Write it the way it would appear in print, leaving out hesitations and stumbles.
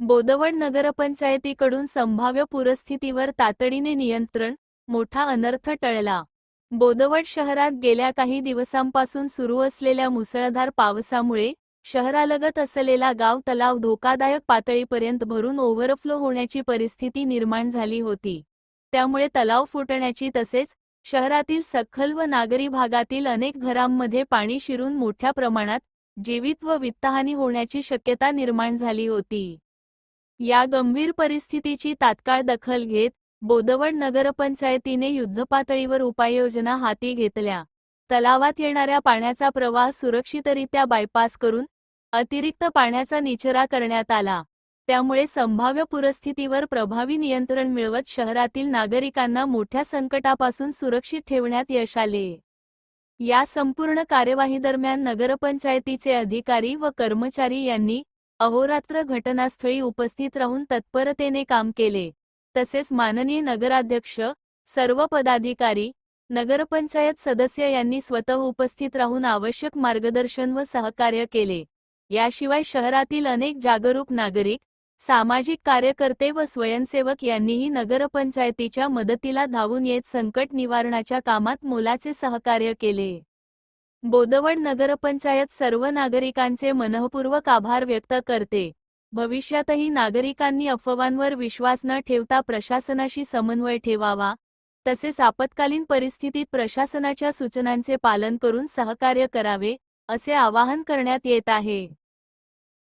बोदवड नगरपंचायतीकडून संभाव्य पूरस्थितीवर तातडीने नियंत्रण, मोठा अनर्थ टळला. बोदवड शहरात गेल्या काही दिवसांपासून सुरू असलेल्या मुसळधार पावसामुळे शहरालगत असलेला गाव तलाव धोकादायक पातळीपर्यंत भरून ओव्हरफ्लो होण्याची परिस्थिती निर्माण झाली होती. त्यामुळे तलाव फुटण्याची तसेच शहरातील सखल व नागरी भागातील अनेक घरांमध्ये पाणी शिरून मोठ्या प्रमाणात जीवित व वित्तहानी होण्याची शक्यता निर्माण झाली होती. या गंभीर परिस्थितीची तात्काळ दखल घेत बोदवड नगरपंचायतीने युद्धपातळीवर उपाययोजना हाती घेतल्या. तलावात येणाऱ्या पाण्याचा प्रवाह सुरक्षितरित्या बायपास करून अतिरिक्त पाण्याचा निचरा करण्यात आला. त्यामुळे संभाव्य पूरस्थितीवर प्रभावी नियंत्रण मिळवत शहरातील नागरिकांना मोठ्या संकटापासून सुरक्षित ठेवण्यात यश आले. या संपूर्ण कार्यवाहीदरम्यान नगरपंचायतीचे अधिकारी व कर्मचारी यांनी अहोरात्र घटनास्थळी उपस्थित राहून तत्परतेने काम केले. तसेच माननीय नगराध्यक्ष, सर्व पदाधिकारी, नगरपंचायत सदस्य यांनी स्वतः उपस्थित राहून आवश्यक मार्गदर्शन व सहकार्य केले. याशिवाय शहरातील अनेक जागरूक नागरिक, सामाजिक कार्यकर्ते व स्वयंसेवक यांनीही नगरपंचायतीच्या मदतीला धावून येत संकट निवारणाच्या कामात मोलाचे सहकार्य केले. बोदवड नगरपंचायत सर्व नागरिकांचे मनःपूर्वक आभार व्यक्त करते. भविष्यातही नागरिकांनी अफवांवर विश्वास न ठेवता प्रशासनाशी समन्वय ठेवावा, तसेच आपत्कालीन परिस्थितीत प्रशासनाच्या सूचनांचे पालन करून सहकार्य करावे, असे आवाहन करण्यात येत आहे.